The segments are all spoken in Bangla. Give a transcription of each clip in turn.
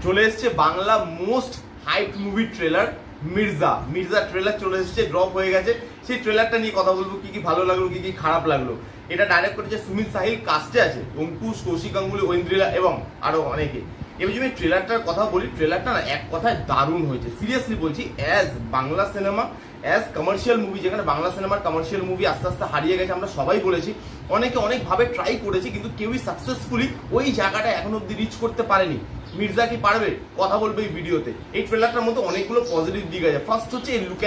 চলে এসছে Bangla most hype movie trailer Mirza trailer চলে এসছে, ড্রপ হয়ে গেছে। সেই ট্রেলারটা নিয়ে কথা বলবো, কি কি ভালো লাগলো, কি কি খারাপ লাগলো। এটা ডাইরেক্ট করেছে সুমিত সাহিল, কাস্টে আছে অঙ্কুশ, কৌশিক গাঙ্গুলি, ঐন্দ্রিলা এবং আরো অনেকে। এবার যদি ট্রেলারটার কথা বলি, ট্রেলারটা না এক কথায় দারুণ হয়েছে, সিরিয়াসলি বলছি। As Bangla cinema, as commercial movie, যেখানে বাংলা সিনেমার কমার্শিয়াল মুভি আস্তে আস্তে হারিয়ে গেছে, আমরা সবাই বলেছি, অনেকে অনেকভাবে ট্রাই করেছি, কিন্তু কেউই সাকসেসফুলি ওই জায়গাটা এখন অব্দি রিচ করতে পারেনি। মির্জা কি পারবে? কথা বলবে এই ভিডিওতে। এই ট্রেলারটার মধ্যে অনেকগুলো পজিটিভ দিক আছে। ফার্স্ট হচ্ছে এই লুক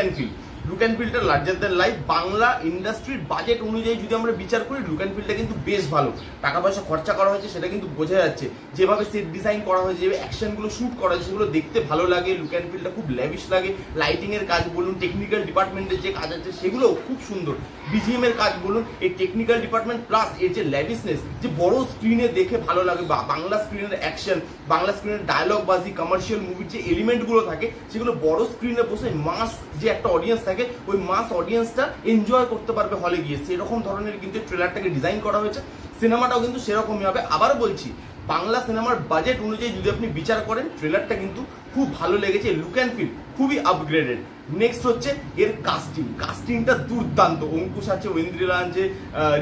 অ্যান্ড ফিলটা লার্জার দ্যান লাইফ। বাংলা ইন্ডাস্ট্রির বাজেট অনুযায়ী যদি আমরা বিচার করি, লুক অ্যান্ড ফিলটা কিন্তু বেশ ভালো। টাকা পয়সা খরচা করা হয়েছে সেটা কিন্তু বোঝা যাচ্ছে। যেভাবে সেট ডিজাইন করা হয়েছে, যেভাবে অ্যাকশনগুলো শুট করা হয়েছে, সেগুলো দেখতে ভালো লাগে। লুক অ্যান্ড ফিলটা খুব ল্যাভিশ লাগে। লাইটিং এর কাজ বলুন, টেকনিক্যাল ডিপার্টমেন্টের যে কাজ আছে সেগুলো খুব সুন্দর। বিজিএম এর কাজ বলুন, এই টেকনিক্যাল ডিপার্টমেন্ট প্লাস এর যে ল্যাভিশনেস, যে বড় স্ক্রিনে দেখে ভালো লাগে, বাংলা স্ক্রিনের অ্যাকশন, বাংলা স্ক্রিনের ডায়লগ বাজি, কমার্শিয়াল মুভির যে এলিমেন্টগুলো থাকে, সেগুলো বড় স্ক্রিনে বসে মাস যে একটা অডিয়েন্স থাকে, ওই মাস অডিয়েন্সটা এনজয় করতে পারবে হলে গিয়ে, সেরকম ধরনের কিন্তু ট্রেলারটাকে ডিজাইন করা হয়েছে। সিনেমাটাও কিন্তু সেরকমই হবে। আবার বলছি, বাংলা সিনেমার বাজেট অনুযায়ী যদি আপনি বিচার করেন, ট্রেলারটা কিন্তু খুব ভালো লেগেছে। লুক অ্যান্ড ফিল খুবই আপগ্রেডেড। নেক্সট হচ্ছে এর কাস্টিংটা দুর্দান্ত। অঙ্কুশ আছে, ঐন্দ্রিলা আছে,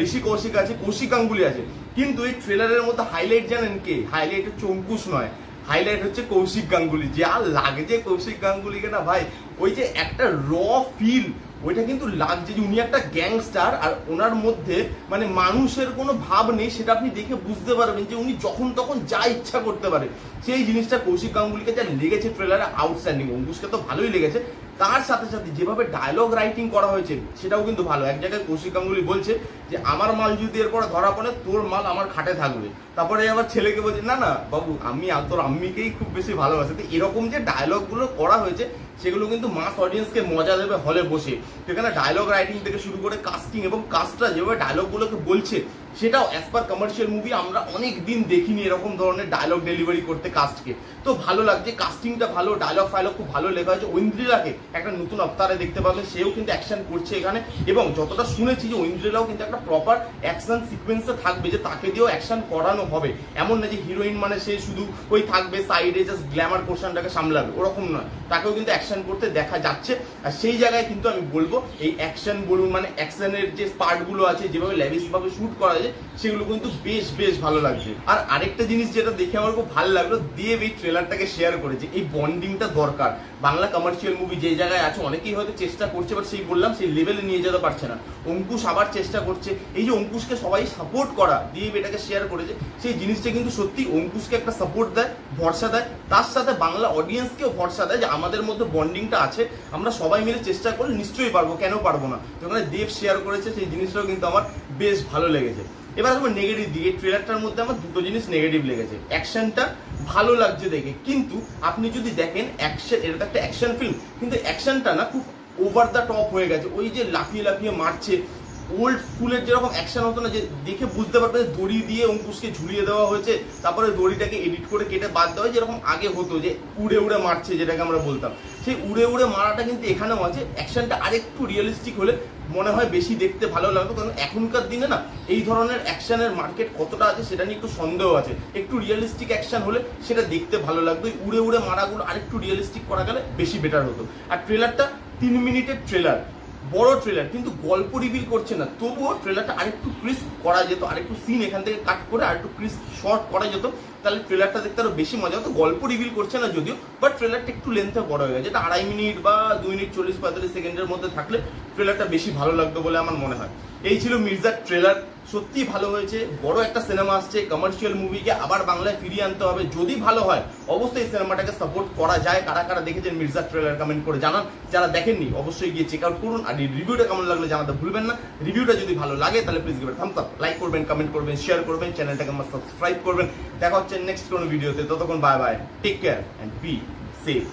ঋষি কৌশিক আছে, কৌশিক গাঙ্গুলি আছে। কিন্তু এই ট্রেলারের মধ্যে হাইলাইট জানেন কে? হাইলাইট হচ্ছে অঙ্কুশ নয়, হাইলাইট হচ্ছে কৌশিক গাঙ্গুলি। যা লাগছে কৌশিক গাঙ্গুলিকে না ভাই, ওই যে একটা র ফিল, ওইটা কিন্তু লাগছে যে উনি একটা গ্যাংস্টার, আর ওনার মধ্যে মানে মানুষের কোনো ভাব নেই। সেটা আপনি দেখে বুঝতে পারবেন যে উনি যখন তখন যা ইচ্ছা করতে পারে। সেই জিনিসটা কৌশিক গাঙ্গুলিকে যা লেগেছে ট্রেলারে, আউটস্ট্যান্ডিং। অঙ্কুশকে তো ভালোই লেগেছে, তার সাথে সাথে যেভাবে ডায়লগ রাইটিং করা হয়েছে সেটাও কিন্তু ভালো। এক জায়গায় কৌশিক গাঙ্গুলি বলছে যে আমার মাল যদি এরপরে ধরা পড়ে, তোর মাল আমার খাটে থাকবে। তারপরে আবার ছেলেকে বলছে, না না বাবু, আমি তোর আম্মিকেই খুব বেশি ভালোবাসি। তো এরকম যে ডায়লগগুলো করা হয়েছে, সেগুলো কিন্তু মাস অডিয়েন্সকে মজা দেবে হলে বসে। সেখানে ডায়লগ রাইটিং থেকে শুরু করে কাস্টিং এবং কাস্টরা যেভাবে ডায়লগগুলোকে বলছে, সেটাও অ্যাজ পার কমার্শিয়াল মুভি আমরা অনেক দিন দেখিনি এরকম ধরনের ডায়লগ ডেলিভারি করতে কাস্টকে। তো ভালো লাগছে, কাস্টিংটা ভালো, ডায়লগ ফাইলগ খুব ভালো লেখা হয়েছে। ঐন্দ্রিলাকে একটা নতুন অবতারে দেখতে পাবে, সেও কিন্তু অ্যাকশন করছে এখানে। এবং যতটা শুনেছি যে ঐন্দ্রিলাও কিন্তু একটা প্রপার অ্যাকশন সিকোয়েন্সে থাকবে, যে তাকে দিয়েও অ্যাকশন করানো হবে। এমন না যে হিরোইন মানে সে শুধু ওই থাকবে সাইডে জাস্ট গ্ল্যামার পোর্শনটাকে সামলাবে, ওরকম নয়। তাকেও কিন্তু অ্যাকশন করতে দেখা যাচ্ছে। আর সেই জায়গায় কিন্তু আমি বলবো, এই অ্যাকশন বলুন, মানে অ্যাকশনের যে পার্টগুলো আছে, যেভাবে ল্যাভিশ ভাবে শুট করা যায়, সেগুলো কিন্তু বেশ ভালো লাগছে। আর আরেকটা জিনিস যেটা দেখে আমার খুব ভালো লাগলো, দেব এই ট্রেলারটাকে শেয়ার করেছে। এই বন্ডিংটা দরকার। বাংলা কমার্শিয়াল মুভি যে জায়গায় আছে, অনেকেই হয়তো চেষ্টা করছে, বাট সেই বললাম সেই লেভেলে নিয়ে যেতে পারছে না। অঙ্কুশ আবার চেষ্টা করছে। এই যে অঙ্কুশকে সবাই সাপোর্ট করা, দেব এটাকে শেয়ার করেছে, সেই জিনিসটা কিন্তু সত্যি অঙ্কুশকে একটা সাপোর্ট দেয়, ভরসা দেয়। তার সাথে বাংলা অডিয়েন্সকেও ভরসা দেয় যে আমাদের মধ্যে বন্ডিংটা আছে, আমরা সবাই মিলে চেষ্টা করলে নিশ্চয়ই পারবো, কেন পারবো না। তো ওখানে দেব শেয়ার করেছে, সেই জিনিসটাও কিন্তু আমার বেশ ভালো লেগেছে। এবার আসবো নেগেটিভ দিকে। ট্রেলারটার মধ্যে আমার দুটো জিনিস নেগেটিভ লেগেছে। অ্যাকশনটা ভালো লাগছে দেখে, কিন্তু আপনি যদি দেখেন অ্যাকশন, এটা তো একটা অ্যাকশন ফিল্ম, কিন্তু অ্যাকশনটা না খুব ওভার দ্য টপ হয়ে গেছে। ওই যে লাফিয়ে মারছে, ওল্ড স্কুলের যেরকম অ্যাকশন হতো না, যে দেখে বুঝতে পারবে দড়ি দিয়ে অঙ্কুশকে ঝুলিয়ে দেওয়া হয়েছে, তারপরে দড়িটাকে এডিট করে কেটে বাদ দেওয়া হয়, যেরকম আগে হতো যে উড়ে মারছে, যেটাকে আমরা বলতাম। সেই উড়ে মারাটা কিন্তু এখানেও আছে। অ্যাকশনটা আরেকটু রিয়েলিস্টিক হলে মনে হয় বেশি দেখতে ভালো লাগতো। কারণ এখনকার দিনে না এই ধরনের অ্যাকশনের মার্কেট কতটা আছে সেটা নিয়ে একটু সন্দেহ আছে। একটু রিয়েলিস্টিক অ্যাকশন হলে সেটা দেখতে ভালো লাগতো। উড়ে মারাগুলো আরেকটু রিয়েলিস্টিক করা গেলে বেশি বেটার হতো। আর ট্রেলারটা 3 মিনিটের ট্রেলার, বড় ট্রেলার, কিন্তু গল্প রিভিল করছে না। তবুও ট্রেলারটা আরেকটু ক্রিস্প করা যেত, আরেকটু সিন এখান থেকে কাট করে আরেকটু ক্রিস্প শর্ট করা যেত, তাহলে ট্রেলারটা দেখতে আরো বেশি মজা হতো। গল্প রিভিল করছে না যদিও, বাট ট্রেলারটা একটু লেন্থে বড় হয়ে গেছে। এটা 2.5 মিনিট বা 2 মিনিট 40-45 সেকেন্ডের মধ্যে থাকলে ট্রেলারটা বেশি ভালো লাগতো বলে আমার মনে হয়। এই ছিল মির্জার ট্রেলার। সত্যি ভালো হয়েছে। বড় একটা সিনেমা আসছে, কমার্শিয়াল মুভিকে আবার বাংলায় ফিরিয়ে আনতে হবে। যদি ভালো হয় অবশ্যই সিনেমাটাকে সাপোর্ট করা যায়। কারা দেখেছেন মির্জার ট্রেলার কমেন্ট করে জানান। যারা দেখেননি অবশ্যই গিয়ে চেক আউট করুন। আর এই রিভিউটা কেমন লাগলে জানাতে ভুলবেন না। রিভিউটা যদি ভালো লাগে তাহলে please give it thumbs up, like করবেন, কমেন্ট করবেন, শেয়ার করবেন, চ্যানেলটাকে আমার সাবস্ক্রাইব করবেন। দেখা হচ্ছে নেক্সট কোনো ভিডিওতে। ততক্ষণ bye bye, take care and be safe.